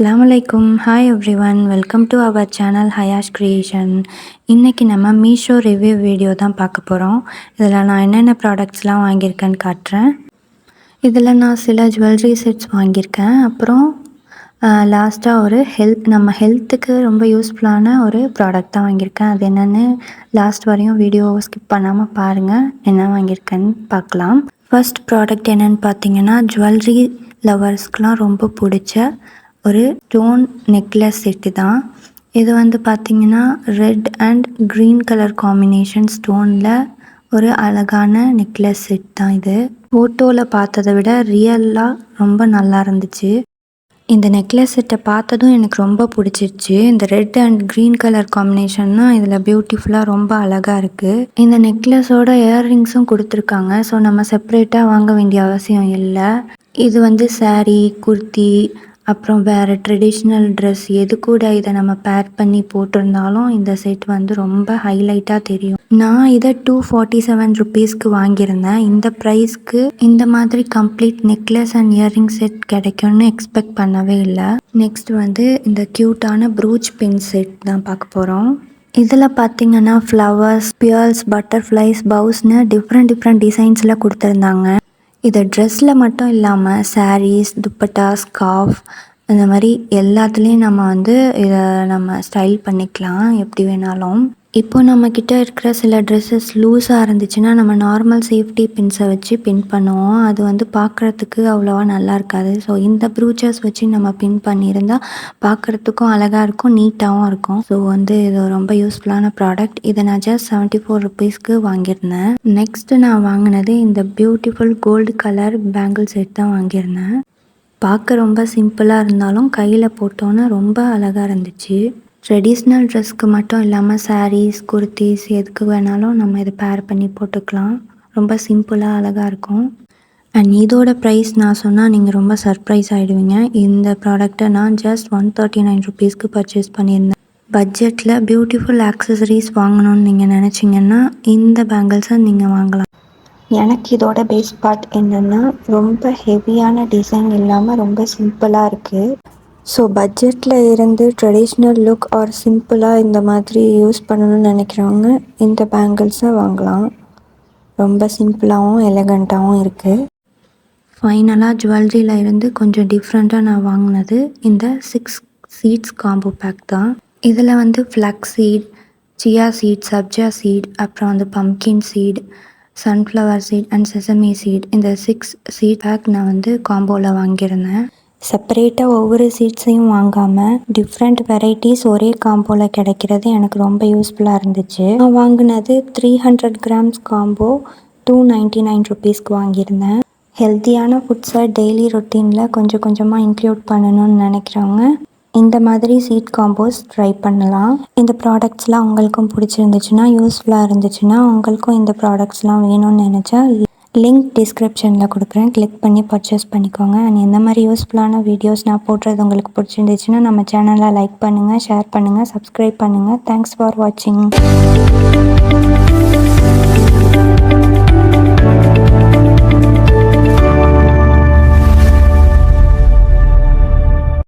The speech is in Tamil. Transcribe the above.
அஸ்ஸலாமுஅலைக்கும். Hi everyone, welcome to our channel Hayash creation. இன்றைக்கி நம்ம மீஷோ ரிவ்யூ வீடியோ தான் பார்க்க போகிறோம். இதில் நான் என்னென்ன ப்ராடக்ட்ஸ்லாம் வாங்கியிருக்கேன்னு காட்டுறேன். இதில் நான் சில ஜுவல்லரி செட்ஸ் வாங்கியிருக்கேன். அப்புறம் லாஸ்ட்டாக ஒரு நம்ம ஹெல்த்துக்கு ரொம்ப யூஸ்ஃபுல்லான ஒரு ப்ராடக்ட் தான் வாங்கியிருக்கேன். அது என்னென்னு லாஸ்ட் வரையும் வீடியோவை ஸ்கிப் பண்ணாமல் பாருங்கள், என்ன வாங்கியிருக்கேன்னு பார்க்கலாம். ஃபர்ஸ்ட் ப்ராடக்ட் என்னென்னு பார்த்தீங்கன்னா, ஜுவல்லரி லவர்ஸ்க்கெலாம் ரொம்ப பிடிச்ச ஒரு ஸ்டோன் நெக்லஸ் செட்டு தான். இது வந்து பார்த்திங்கன்னா red and green colour combination ஸ்டோனில் ஒரு அழகான நெக்லஸ் செட் தான் இது. ஃபோட்டோவில் பார்த்ததை விட ரியலாக ரொம்ப நல்லா இருந்துச்சு. இந்த நெக்லஸ் செட்டை பார்த்ததும் எனக்கு ரொம்ப பிடிச்சிருச்சு. இந்த red and green colour combination தான் இதில் பியூட்டிஃபுல்லாக ரொம்ப அழகாக இருக்குது. இந்த நெக்லஸோட இயர்ரிங்ஸும் கொடுத்துருக்காங்க. ஸோ நம்ம செப்ரேட்டாக வாங்க வேண்டிய அவசியம் இல்லை. இது வந்து சாரீ, குர்த்தி, அப்புறம் வேறு ட்ரெடிஷ்னல் ட்ரெஸ் எது கூட இதை நம்ம பேர் பண்ணி போட்டிருந்தாலும் இந்த செட் வந்து ரொம்ப ஹைலைட்டாக தெரியும். நான் இதை 247 ருபீஸ்க்கு வாங்கியிருந்தேன். இந்த ப்ரைஸ்க்கு இந்த மாதிரி complete necklace and earring set கிடைக்கும்னு எக்ஸ்பெக்ட் பண்ணவே இல்லை. நெக்ஸ்ட் வந்து இந்த க்யூட்டான ப்ரூச் பின் செட் தான் பார்க்க போகிறோம். இதில் பார்த்திங்கன்னா ஃப்ளவர்ஸ், பியர்ஸ், பட்டர்ஃப்ளைஸ், பவுஸ்னு டிஃப்ரெண்ட் டிசைன்ஸில் கொடுத்துருந்தாங்க. இதை ட்ரெஸ்ஸில் மட்டும் இல்லாமல் சாரீஸ், துப்பட்டா, ஸ்கார்ஃப் இந்த மாதிரி எல்லாத்துலேயும் நம்ம வந்து இதை நம்ம ஸ்டைல் பண்ணிக்கலாம் எப்படி வேணாலும். இப்போ நம்மக்கிட்ட இருக்கிற சில ட்ரெஸ்ஸஸ் லூஸாக இருந்துச்சுன்னா நம்ம நார்மல் சேஃப்டி பின்ஸை வச்சு பின் பண்ணுவோம். அது வந்து பார்க்குறதுக்கு அவ்வளோவா நல்லா இருக்காது. ஸோ இந்த ப்ரூச்சர்ஸ் வச்சு நம்ம பின் பண்ணியிருந்தால் பார்க்குறதுக்கும் அழகாக இருக்கும், நீட்டாகவும் இருக்கும். ஸோ வந்து இது ரொம்ப யூஸ்ஃபுல்லான ப்ராடக்ட். இதை நான் ஜஸ்ட் 74 ருபீஸ்க்கு வாங்கியிருந்தேன். நெக்ஸ்ட்டு நான் வாங்கினது இந்த beautiful gold colour bangle set தான் வாங்கியிருந்தேன். பார்க்க ரொம்ப சிம்பிளாக இருந்தாலும் கையில் போட்டோன்னே ரொம்ப அழகாக இருந்துச்சு. ட்ரெடிஷ்னல் ட்ரெஸ்க்கு மட்டும் இல்லாமல் சாரீஸ், குர்த்திஸ் எதுக்கு வேணாலும் நம்ம இதை பேர் பண்ணி போட்டுக்கலாம். ரொம்ப சிம்பிளாக அழகாக இருக்கும். அண்ட் இதோட ப்ரைஸ் நான் சொன்னால் நீங்கள் ரொம்ப சர்ப்ரைஸ் ஆகிடுவீங்க. இந்த ப்ராடக்டை நான் ஜஸ்ட் 139 ருபீஸ்க்கு பர்ச்சேஸ் பண்ணியிருந்தேன். பட்ஜெட்டில் பியூட்டிஃபுல் ஆக்சசரிஸ் வாங்கணும்னு நீங்கள் நினச்சிங்கன்னா இந்த பேங்கிள்ஸை நீங்கள் வாங்கலாம். எனக்கு இதோட பேஸ் பார்ட் என்னென்னா ரொம்ப ஹெவியான டிசைன் இல்லாமல் ரொம்ப சிம்பிளாக இருக்குது. ஸோ பட்ஜெட்டில் இருந்து ட்ரெடிஷ்னல் லுக் ஆர் சிம்பிளாக இந்த மாதிரி யூஸ் பண்ணணும்னு நினைக்கிறவங்க இந்த பேங்கிள்ஸை வாங்கலாம். ரொம்ப சிம்பிளாகவும் எலகண்ட்டாகவும் இருக்குது. ஃபைனலாக ஜுவல்லரியில் இருந்து கொஞ்சம் டிஃப்ரெண்ட்டாக நான் வாங்கினது இந்த 6 சீட்ஸ் காம்போ பேக் தான். இதில் வந்து ஃப்ளக்ஸ் சீட், சியா சீட், சப்ஜா சீட், அப்புறம் வந்து pumpkin seed, sunflower seed and sesame seed, இந்த 6 சீட் பேக் நான் வந்து காம்போவில் வாங்கியிருந்தேன். செப்பரேட்டாக ஒவ்வொரு சீட்ஸையும் வாங்காமல் டிஃப்ரெண்ட் வெரைட்டிஸ் ஒரே காம்போவில் கிடைக்கிறது எனக்கு ரொம்ப யூஸ்ஃபுல்லாக இருந்துச்சு. நான் வாங்கினது 300 கிராம்ஸ் காம்போ 299 ருபீஸ்க்கு வாங்கியிருந்தேன். ஹெல்த்தியான ஃபுட்ஸை டெய்லி ரொட்டீனில் கொஞ்சம் கொஞ்சமாக இன்க்ளூட் பண்ணணும்னு நினைக்கிறவங்க இந்த மாதிரி சீட் காம்போஸ் ட்ரை பண்ணலாம். இந்த ப்ராடக்ட்ஸ்லாம் உங்களுக்கும் பிடிச்சிருந்துச்சுன்னா, யூஸ்ஃபுல்லாக இருந்துச்சுன்னா, உங்களுக்கும் இந்த ப்ராடக்ட்ஸ்லாம் வேணும்னு நினச்சா லிங்க் டிஸ்கிரிப்ஷனில் கொடுக்குறேன், கிளிக் பண்ணி பர்ச்சேஸ் பண்ணிக்கோங்க. அண்ட் இந்த மாதிரி யூஸ்ஃபுல்லான வீடியோஸ் நான் போடுறது உங்களுக்கு பிடிச்சிருந்துச்சுன்னா நம்ம சேனலை லைக் பண்ணுங்கள், ஷேர் பண்ணுங்கள், சப்ஸ்கிரைப் பண்ணுங்கள். தேங்க்ஸ் ஃபார் வாட்சிங்.